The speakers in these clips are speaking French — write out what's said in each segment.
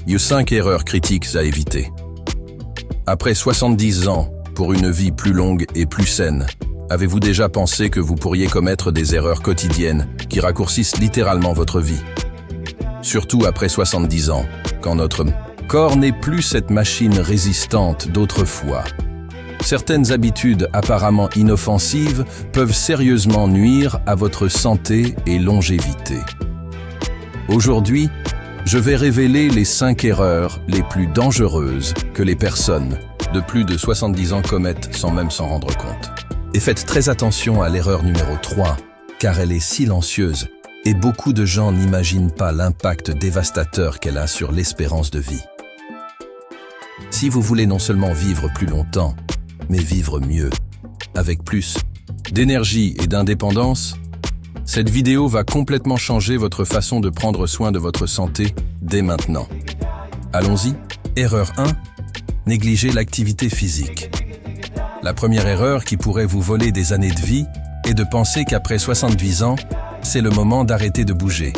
y a 5 erreurs critiques à éviter. Après 70 ans, pour une vie plus longue et plus saine, avez-vous déjà pensé que vous pourriez commettre des erreurs quotidiennes qui raccourcissent littéralement votre vie? Surtout après 70 ans, quand notre corps n'est plus cette machine résistante d'autrefois. Certaines habitudes apparemment inoffensives peuvent sérieusement nuire à votre santé et longévité. Aujourd'hui, je vais révéler les 5 erreurs les plus dangereuses que les personnes de plus de 70 ans commettent sans même s'en rendre compte. Et faites très attention à l'erreur numéro 3, car elle est silencieuse et beaucoup de gens n'imaginent pas l'impact dévastateur qu'elle a sur l'espérance de vie. Si vous voulez non seulement vivre plus longtemps, mais vivre mieux, avec plus d'énergie et d'indépendance, cette vidéo va complètement changer votre façon de prendre soin de votre santé dès maintenant. Allons-y. Erreur 1. Négliger l'activité physique. La première erreur qui pourrait vous voler des années de vie est de penser qu'après 70 ans, c'est le moment d'arrêter de bouger.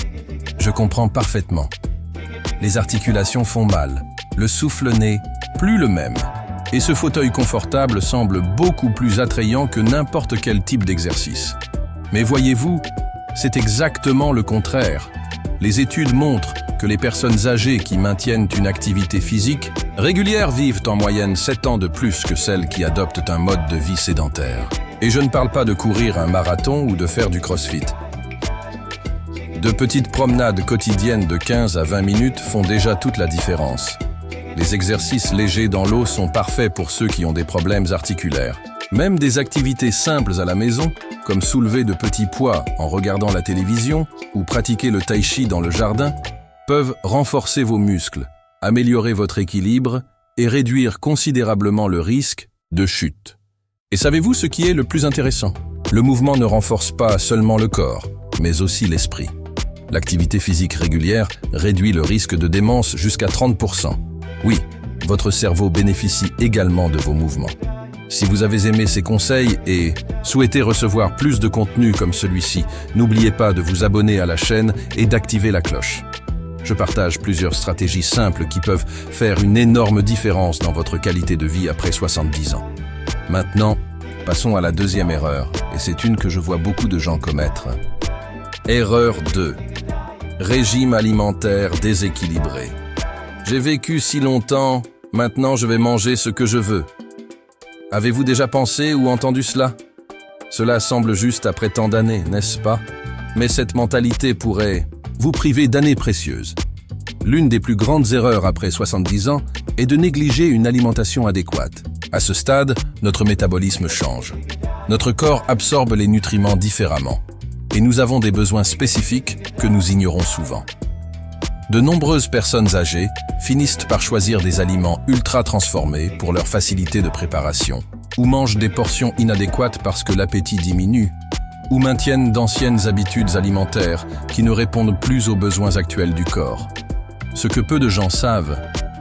Je comprends parfaitement. Les articulations font mal, le souffle n'est plus le même. Et ce fauteuil confortable semble beaucoup plus attrayant que n'importe quel type d'exercice. Mais voyez-vous, c'est exactement le contraire. Les études montrent que les personnes âgées qui maintiennent une activité physique régulière vivent en moyenne 7 ans de plus que celles qui adoptent un mode de vie sédentaire. Et je ne parle pas de courir un marathon ou de faire du crossfit. De petites promenades quotidiennes de 15 à 20 minutes font déjà toute la différence. Les exercices légers dans l'eau sont parfaits pour ceux qui ont des problèmes articulaires. Même des activités simples à la maison, comme soulever de petits poids en regardant la télévision ou pratiquer le tai chi dans le jardin, peuvent renforcer vos muscles, améliorer votre équilibre et réduire considérablement le risque de chute. Et savez-vous ce qui est le plus intéressant? Le mouvement ne renforce pas seulement le corps, mais aussi l'esprit. L'activité physique régulière réduit le risque de démence jusqu'à 30%. Oui, votre cerveau bénéficie également de vos mouvements. Si vous avez aimé ces conseils et souhaitez recevoir plus de contenu comme celui-ci, n'oubliez pas de vous abonner à la chaîne et d'activer la cloche. Je partage plusieurs stratégies simples qui peuvent faire une énorme différence dans votre qualité de vie après 70 ans. Maintenant, passons à la deuxième erreur, et c'est une que je vois beaucoup de gens commettre. Erreur 2. Régime alimentaire déséquilibré. J'ai vécu si longtemps, maintenant je vais manger ce que je veux. Avez-vous déjà pensé ou entendu cela? Cela semble juste après tant d'années, n'est-ce pas? Mais cette mentalité pourrait vous priver d'années précieuses. L'une des plus grandes erreurs après 70 ans est de négliger une alimentation adéquate. À ce stade, notre métabolisme change. Notre corps absorbe les nutriments différemment. Et nous avons des besoins spécifiques que nous ignorons souvent. De nombreuses personnes âgées finissent par choisir des aliments ultra transformés pour leur facilité de préparation, ou mangent des portions inadéquates parce que l'appétit diminue, ou maintiennent d'anciennes habitudes alimentaires qui ne répondent plus aux besoins actuels du corps. Ce que peu de gens savent,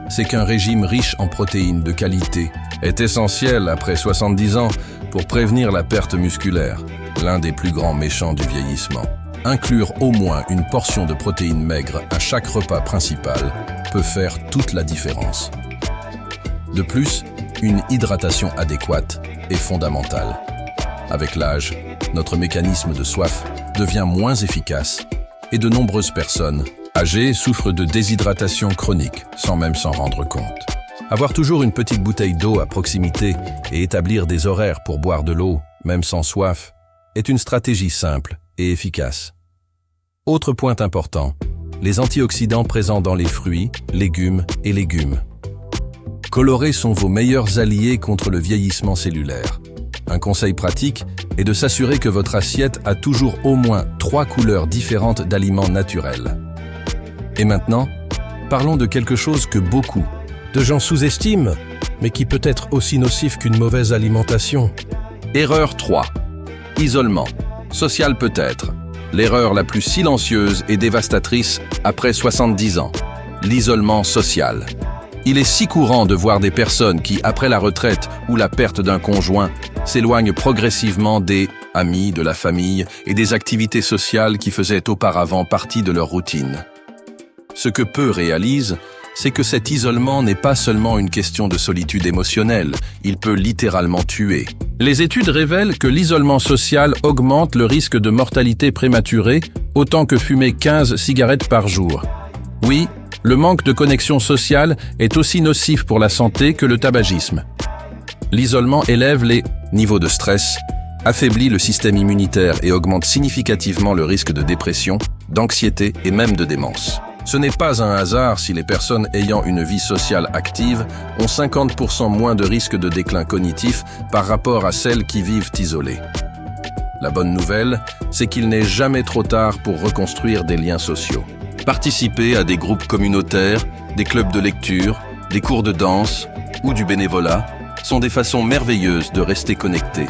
c'est qu'un régime riche en protéines de qualité est essentiel après 70 ans pour prévenir la perte musculaire, l'un des plus grands méchants du vieillissement. Inclure au moins une portion de protéines maigres à chaque repas principal peut faire toute la différence. De plus, une hydratation adéquate est fondamentale. Avec l'âge, notre mécanisme de soif devient moins efficace et de nombreuses personnes âgées souffrent de déshydratation chronique sans même s'en rendre compte. Avoir toujours une petite bouteille d'eau à proximité et établir des horaires pour boire de l'eau, même sans soif, est une stratégie simple et efficace. Autre point important, les antioxydants présents dans les fruits, légumes et légumes. Colorés sont vos meilleurs alliés contre le vieillissement cellulaire. Un conseil pratique est de s'assurer que votre assiette a toujours au moins 3 couleurs différentes d'aliments naturels. Et maintenant, parlons de quelque chose que beaucoup de gens sous-estiment, mais qui peut être aussi nocif qu'une mauvaise alimentation. Erreur 3. Isolement. Social peut-être. L'erreur la plus silencieuse et dévastatrice après 70 ans. L'isolement social. Il est si courant de voir des personnes qui, après la retraite ou la perte d'un conjoint, s'éloignent progressivement des amis, de la famille et des activités sociales qui faisaient auparavant partie de leur routine. Ce que peu réalisent, c'est que cet isolement n'est pas seulement une question de solitude émotionnelle, il peut littéralement tuer. Les études révèlent que l'isolement social augmente le risque de mortalité prématurée autant que fumer 15 cigarettes par jour. Oui, le manque de connexion sociale est aussi nocif pour la santé que le tabagisme. L'isolement élève les niveaux de stress, affaiblit le système immunitaire et augmente significativement le risque de dépression, d'anxiété et même de démence. Ce n'est pas un hasard si les personnes ayant une vie sociale active ont 50% moins de risque de déclin cognitif par rapport à celles qui vivent isolées. La bonne nouvelle, c'est qu'il n'est jamais trop tard pour reconstruire des liens sociaux. Participer à des groupes communautaires, des clubs de lecture, des cours de danse ou du bénévolat sont des façons merveilleuses de rester connecté.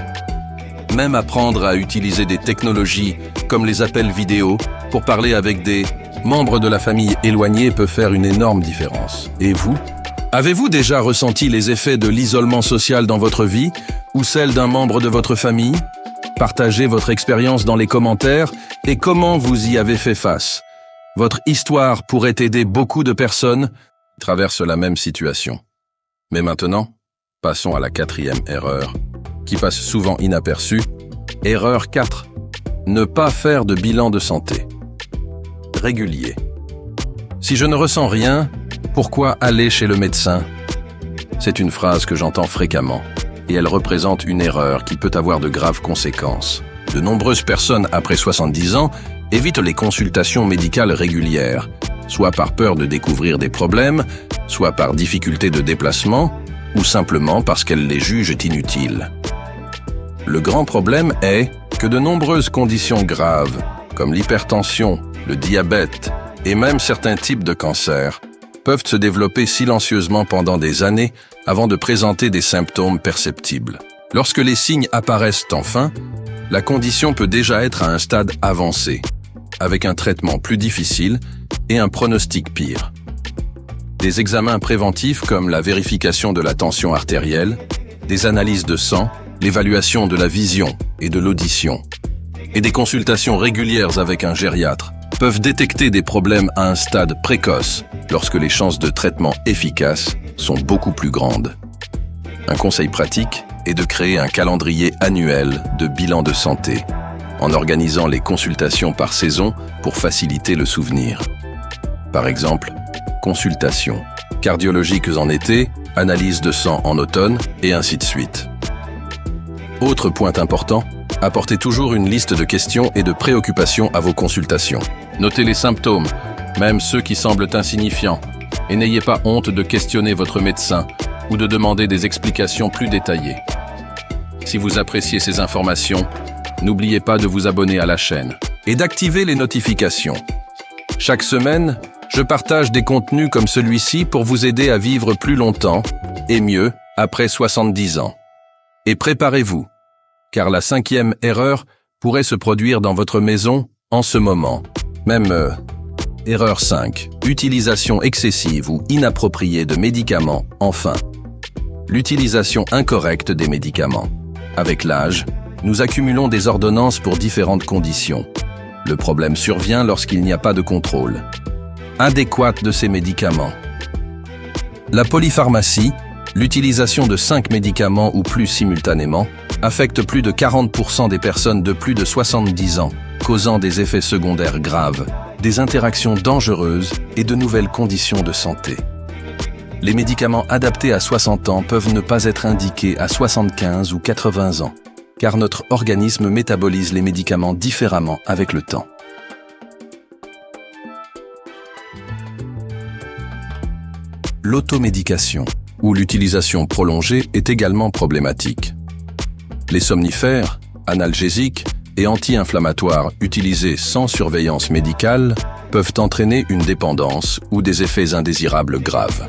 Même apprendre à utiliser des technologies comme les appels vidéo pour parler avec des membres de la famille éloignés peut faire une énorme différence. Et vous? Avez-vous déjà ressenti les effets de l'isolement social dans votre vie ou celle d'un membre de votre famille? Partagez votre expérience dans les commentaires et comment vous y avez fait face. Votre histoire pourrait aider beaucoup de personnes qui traversent la même situation. Mais maintenant, passons à la 4e erreur, qui passe souvent inaperçue. Erreur 4. Ne pas faire de bilan de santé régulier. Si je ne ressens rien, pourquoi aller chez le médecin? C'est une phrase que j'entends fréquemment, et elle représente une erreur qui peut avoir de graves conséquences. De nombreuses personnes après 70 ans évitent les consultations médicales régulières, soit par peur de découvrir des problèmes, soit par difficulté de déplacement, ou simplement parce qu'elles les jugent inutiles. Le grand problème est que de nombreuses conditions graves, comme l'hypertension, le diabète et même certains types de cancers, peuvent se développer silencieusement pendant des années avant de présenter des symptômes perceptibles. Lorsque les signes apparaissent enfin, la condition peut déjà être à un stade avancé, avec un traitement plus difficile et un pronostic pire. Des examens préventifs comme la vérification de la tension artérielle, des analyses de sang, l'évaluation de la vision et de l'audition, et des consultations régulières avec un gériatre peuvent détecter des problèmes à un stade précoce lorsque les chances de traitement efficaces sont beaucoup plus grandes. Un conseil pratique est de créer un calendrier annuel de bilan de santé, en organisant les consultations par saison pour faciliter le souvenir. Par exemple, consultations cardiologiques en été, analyse de sang en automne, et ainsi de suite. Autre point important, apportez toujours une liste de questions et de préoccupations à vos consultations. Notez les symptômes, même ceux qui semblent insignifiants, et n'ayez pas honte de questionner votre médecin ou de demander des explications plus détaillées. Si vous appréciez ces informations, n'oubliez pas de vous abonner à la chaîne et d'activer les notifications. Chaque semaine, je partage des contenus comme celui-ci pour vous aider à vivre plus longtemps et mieux après 70 ans. Et préparez-vous, car la 5e erreur pourrait se produire dans votre maison en ce moment. Même erreur 5, utilisation excessive ou inappropriée de médicaments, enfin. L'utilisation incorrecte des médicaments. Avec l'âge, nous accumulons des ordonnances pour différentes conditions. Le problème survient lorsqu'il n'y a pas de contrôle adéquat de ces médicaments. La polypharmacie, l'utilisation de 5 médicaments ou plus simultanément, affecte plus de 40% des personnes de plus de 70 ans, causant des effets secondaires graves, des interactions dangereuses et de nouvelles conditions de santé. Les médicaments adaptés à 60 ans peuvent ne pas être indiqués à 75 ou 80 ans, car notre organisme métabolise les médicaments différemment avec le temps. L'automédication, ou l'utilisation prolongée, est également problématique. Les somnifères, analgésiques et anti-inflammatoires utilisés sans surveillance médicale peuvent entraîner une dépendance ou des effets indésirables graves.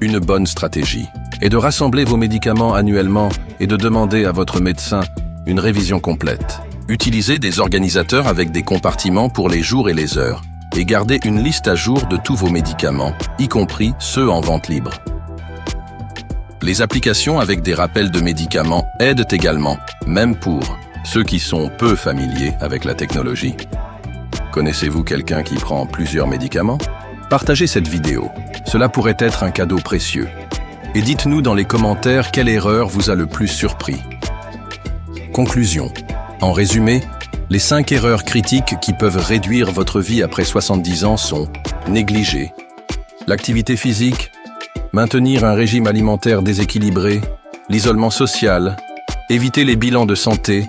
Une bonne stratégie est de rassembler vos médicaments annuellement et de demander à votre médecin une révision complète. Utilisez des organisateurs avec des compartiments pour les jours et les heures et gardez une liste à jour de tous vos médicaments, y compris ceux en vente libre. Les applications avec des rappels de médicaments aident également, même pour ceux qui sont peu familiers avec la technologie. Connaissez-vous quelqu'un qui prend plusieurs médicaments? Partagez cette vidéo, cela pourrait être un cadeau précieux. Et dites-nous dans les commentaires quelle erreur vous a le plus surpris. Conclusion. En résumé, les 5 erreurs critiques qui peuvent réduire votre vie après 70 ans sont négliger l'activité physique, maintenir un régime alimentaire déséquilibré, l'isolement social, éviter les bilans de santé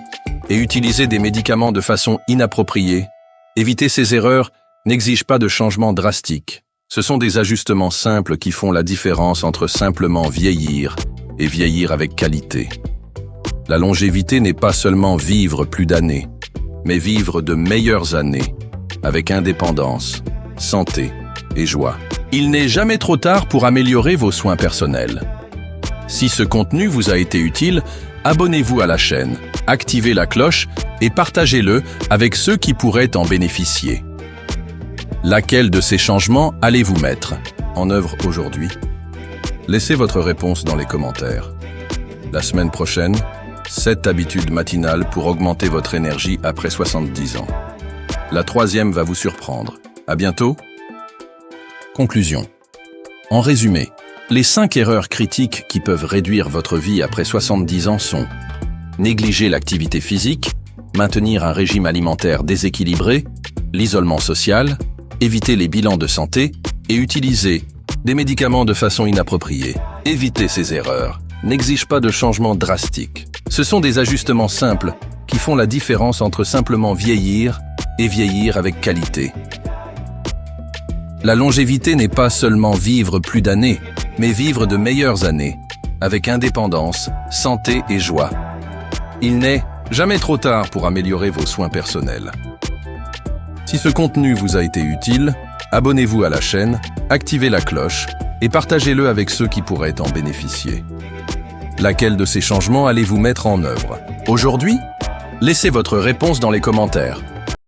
et utiliser des médicaments de façon inappropriée. Éviter ces erreurs n'exige pas de changements drastiques. Ce sont des ajustements simples qui font la différence entre simplement vieillir et vieillir avec qualité. La longévité n'est pas seulement vivre plus d'années, mais vivre de meilleures années, avec indépendance, santé et joie. Il n'est jamais trop tard pour améliorer vos soins personnels. Si ce contenu vous a été utile, abonnez-vous à la chaîne, activez la cloche et partagez-le avec ceux qui pourraient en bénéficier. Laquelle de ces changements allez-vous mettre en œuvre aujourd'hui? Laissez votre réponse dans les commentaires. La semaine prochaine, 7 habitudes matinales pour augmenter votre énergie après 70 ans. La 3e va vous surprendre. À bientôt. Conclusion. En résumé, les 5 erreurs critiques qui peuvent réduire votre vie après 70 ans sont négliger l'activité physique, maintenir un régime alimentaire déséquilibré, l'isolement social, éviter les bilans de santé et utiliser des médicaments de façon inappropriée. Éviter ces erreurs n'exige pas de changements drastiques. Ce sont des ajustements simples qui font la différence entre simplement vieillir et vieillir avec qualité. La longévité n'est pas seulement vivre plus d'années, mais vivre de meilleures années, avec indépendance, santé et joie. Il n'est jamais trop tard pour améliorer vos soins personnels. Si ce contenu vous a été utile, abonnez-vous à la chaîne, activez la cloche et partagez-le avec ceux qui pourraient en bénéficier. Laquelle de ces changements allez-vous mettre en œuvre aujourd'hui? Laissez votre réponse dans les commentaires.